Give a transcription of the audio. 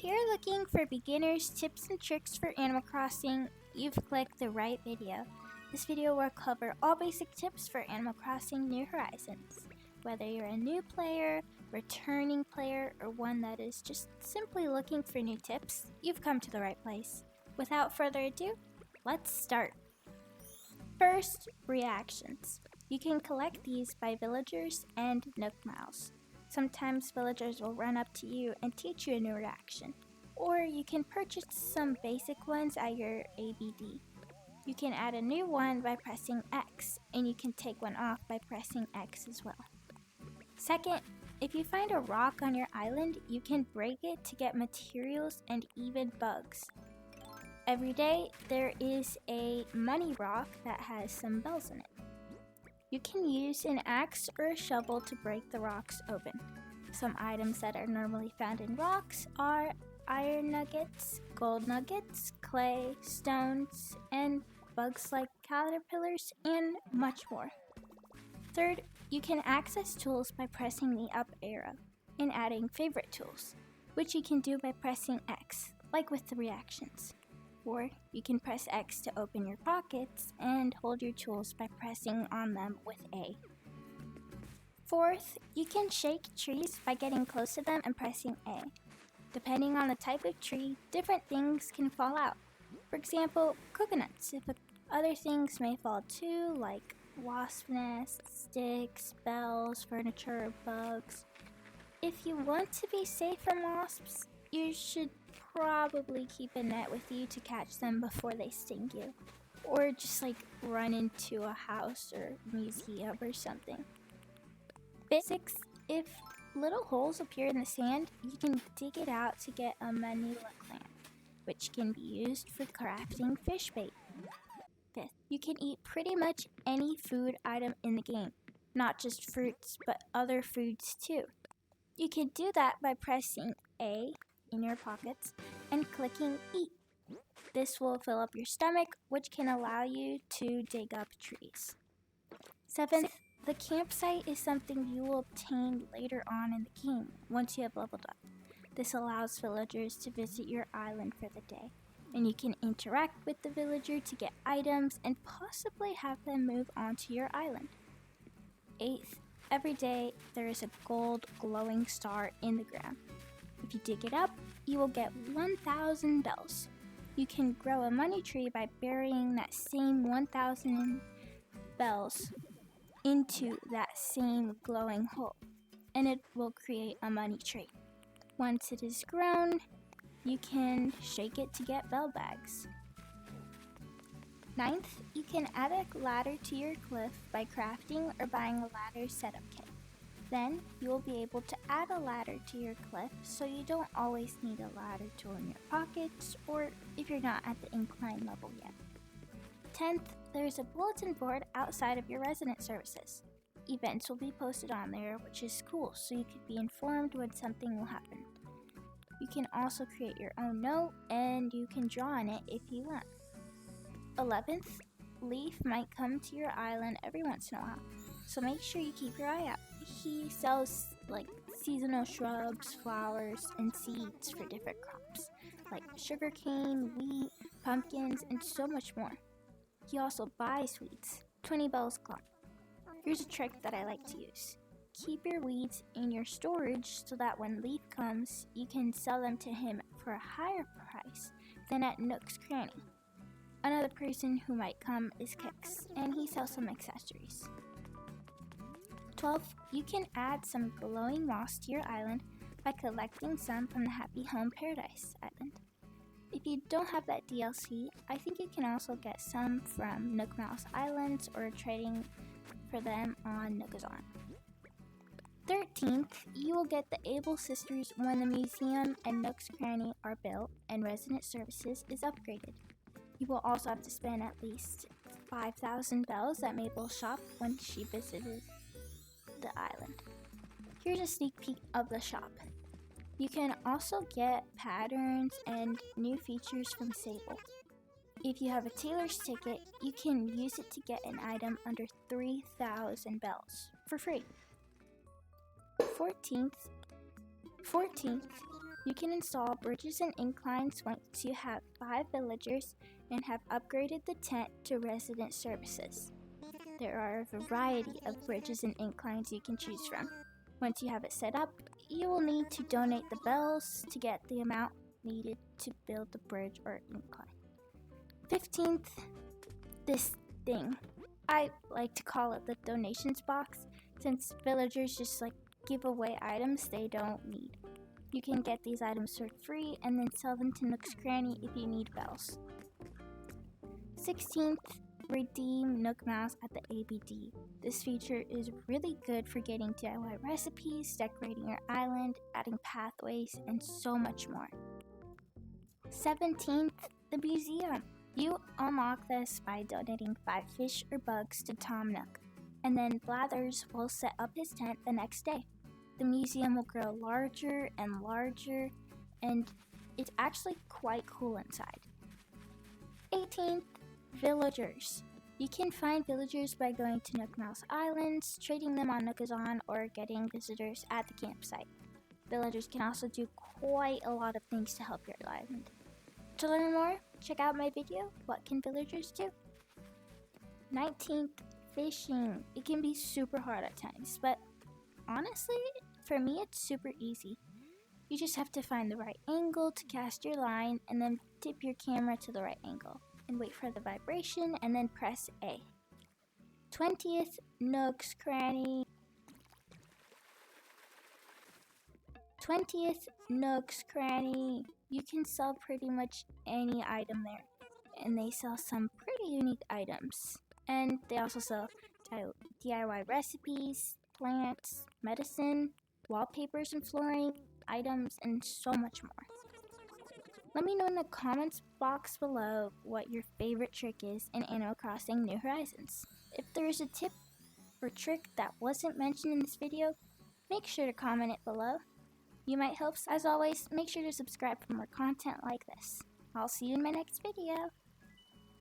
If you're looking for beginners tips and tricks for Animal Crossing, you've clicked the right video. This video will cover all basic tips for Animal Crossing New Horizons. Whether you're a new player, returning player, or one that is just simply looking for new tips, you've come to the right place. Without further ado, let's start. First, reactions. You can collect these by villagers and Nook Mouse. Sometimes villagers will run up to you and teach you a new reaction, or you can purchase some basic ones at your ABD. You can add a new one by pressing X, and you can take one off by pressing X as well. Second, if you find a rock on your island, you can break it to get materials and even bugs. Every day, there is a money rock that has some bells in it. You can use an axe or a shovel to break the rocks open. Some items that are normally found in rocks are iron nuggets, gold nuggets, clay, stones, and bugs like caterpillars, and much more. Third, you can access tools by pressing the up arrow and adding favorite tools, which you can do by pressing X, like with the reactions. Or you can press X to open your pockets and hold your tools by pressing on them with A. Fourth, you can shake trees by getting close to them and pressing A. Depending on the type of tree, different things can fall out. For example, coconuts. If other things may fall too, like wasp nests, sticks, bells, furniture, bugs. If you want to be safe from wasps, you should probably keep a net with you to catch them before they sting you. Or just run into a house or museum or something. Six, if little holes appear in the sand, you can dig it out to get a manila clam, which can be used for crafting fish bait. Fifth, you can eat pretty much any food item in the game, not just fruits, but other foods too. You can do that by pressing A in your pockets and clicking Eat. This will fill up your stomach, which can allow you to dig up trees. Seventh, the campsite is something you will obtain later on in the game once you have leveled up. This allows villagers to visit your island for the day, and you can interact with the villager to get items and possibly have them move onto your island. Eighth, every day there is a gold glowing star in the ground. If you dig it up, you will get 1,000 bells. You can grow a money tree by burying that same 1,000 bells into that same glowing hole, and it will create a money tree. Once it is grown, you can shake it to get bell bags. Ninth, you can add a ladder to your cliff by crafting or buying a ladder setup kit. Then you will be able to add a ladder to your cliff, so you don't always need a ladder tool in your pockets or if you're not at the incline level yet. 10th, there's a bulletin board outside of your resident services. Events will be posted on there, which is cool, so you could be informed when something will happen. You can also create your own note, and you can draw on it if you want. 11th, Leaf might come to your island every once in a while, so make sure you keep your eye out. He sells seasonal shrubs, flowers, and seeds for different crops, like sugarcane, wheat, pumpkins, and so much more. He also buys weeds, 20 bells clump. Here's a trick that I like to use. Keep your weeds in your storage so that when Leaf comes, you can sell them to him for a higher price than at Nook's Cranny. Another person who might come is Kix, and he sells some accessories. 12th, you can add some glowing moss to your island by collecting some from the Happy Home Paradise Island. If you don't have that DLC, I think you can also get some from Nook Mouse Islands or trading for them on nookazon. 13th, you will get the 𝕒𝕚𝕚 sisters when the museum and Nook's Cranny are built and resident services is upgraded. You will also have to spend at least 5,000 bells at Mabel's shop when she visited the island. Here's a sneak peek of the shop. You can also get patterns and new features from Sable. If you have a Taylor's ticket, you can use it to get an item under 3,000 bells for free. 14th, You can install bridges and inclines once you have 5 villagers and have upgraded the tent to resident services. There are a variety of bridges and inclines you can choose from. Once you have it set up, you will need to donate the bells to get the amount needed to build the bridge or incline. 15th, this thing. I like to call it the donations box, since villagers just give away items they don't need. You can get these items for free and then sell them to Nook's Cranny if you need bells. 16th, redeem 𝕒𝕚𝕚𝕟𝕘 at the ABD. This feature is really good for getting DIY recipes, decorating your island, adding pathways, and so much more. 17th, the museum. You unlock this by donating 5 fish or bugs to Tom Nook, and then Blathers will set up his tent the next day. The museum will grow larger and larger, and it's actually quite cool inside. 18th, villagers. You can find villagers by going to 𝕒𝕚𝕚𝕟𝕘 Islands, trading them on nookazon, or getting visitors at the campsite. Villagers can also do quite a lot of things to help your island. To learn more, check out my video, What Can Villagers Do? 19th, fishing. It can be super hard at times, but honestly, for me it's super easy. You just have to find the right angle to cast your line and then tip your camera to the right angle and wait for the vibration and then press A. 20th, Nook's Cranny. 20th, Nook's Cranny. You can sell pretty much any item there, and they sell some pretty unique items. And they also sell DIY recipes, plants, medicine, wallpapers and flooring, items, and so much more. Let me know in the comments box below what your favorite trick is in Animal Crossing New Horizons. If there is a tip or trick that wasn't mentioned in this video, make sure to comment it below. You might help. As always, make sure to subscribe for more content like this. I'll see you in my next video.